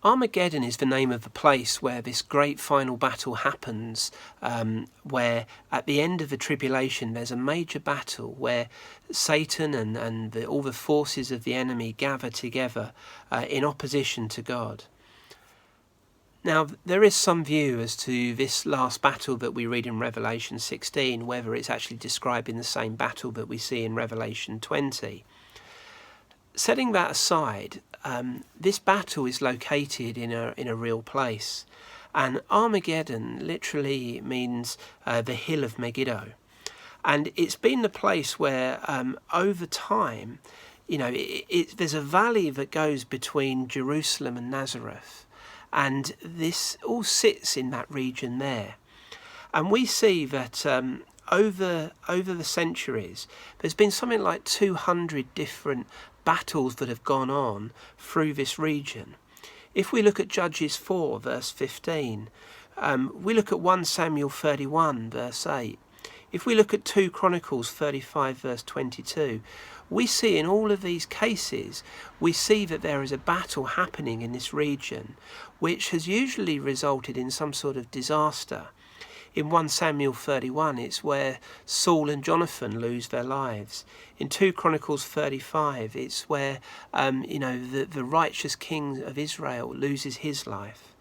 Armaggedon is the name of the place where this great final battle happens, where at the end of the tribulation there's a major battle where Satan and all the forces of the enemy gather together in opposition to God. Now, there is some view as to this last battle that we read in Revelation 16, whether it's actually describing the same battle that we see in Revelation 20. Setting that aside, this battle is located in a real place, and Armaggedon literally means the hill of Megiddo, and it's been the place where over time, there's a valley that goes between Jerusalem and Nazareth, and this all sits in that region there, and we see that over the centuries there's been something like 200 different battles that have gone on through this region. If we look at Judges 4 verse 15, we look at 1 Samuel 31 verse 8, if we look at 2 Chronicles 35 verse 22, we see in all of these cases, we see that there is a battle happening in this region which has usually resulted in some sort of disaster. In 1 Samuel 31, it's where Saul and Jonathan lose their lives. In 2 Chronicles 35, it's where the righteous king of Israel loses his life.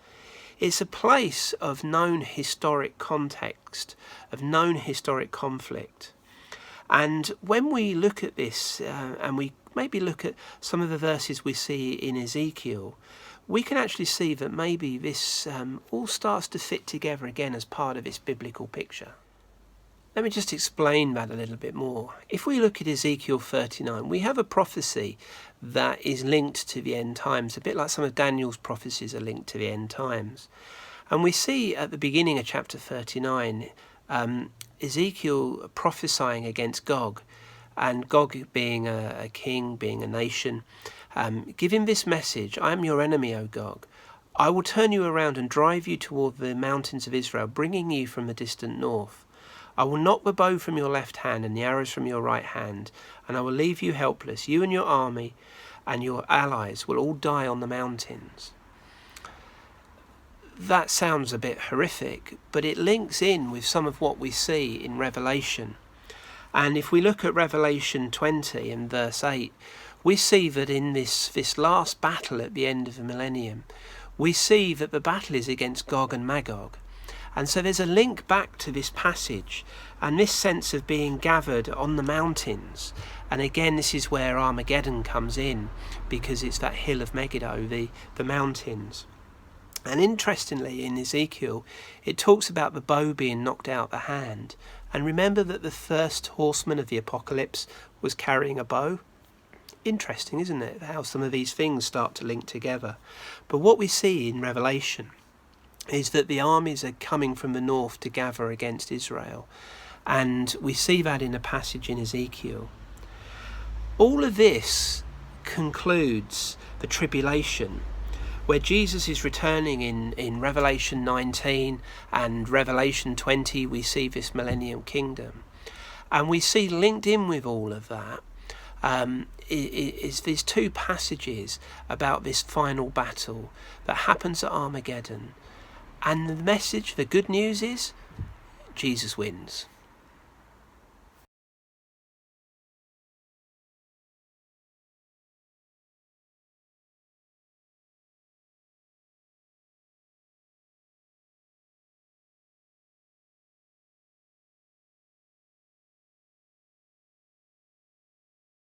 It's a place of known historic context, of known historic conflict. And when we look at this, and we maybe look at some of the verses we see in Ezekiel, we can actually see that maybe this all starts to fit together again as part of this biblical picture. Let me just explain that a little bit more. If we look at Ezekiel 39, we have a prophecy that is linked to the end times, a bit like some of Daniel's prophecies are linked to the end times. And we see at the beginning of chapter 39, Ezekiel prophesying against Gog, and Gog being a king, being a nation, giving this message: I am your enemy, O Gog. I will turn you around and drive you toward the mountains of Israel, bringing you from the distant north. I will knock the bow from your left hand and the arrows from your right hand, and I will leave you helpless. You and your army and your allies will all die on the mountains. That sounds a bit horrific, but it links in with some of what we see in Revelation. And if we look at Revelation 20 and verse 8, we see that in this last battle at the end of the millennium, we see that the battle is against Gog and Magog. And so there's a link back to this passage and this sense of being gathered on the mountains. And again, this is where Armaggedon comes in, because it's that hill of Megiddo, the mountains. And interestingly, in Ezekiel, it talks about the bow being knocked out the hand. And remember that the first horseman of the apocalypse was carrying a bow? Interesting, isn't it, how some of these things start to link together. But what we see in Revelation is that the armies are coming from the north to gather against Israel. And we see that in a passage in Ezekiel. All of this concludes the tribulation, where Jesus is returning in Revelation 19 and Revelation 20. We see this millennium kingdom. And we see linked in with all of that is these two passages about this final battle that happens at Armageddon. And the message, the good news is, Jesus wins.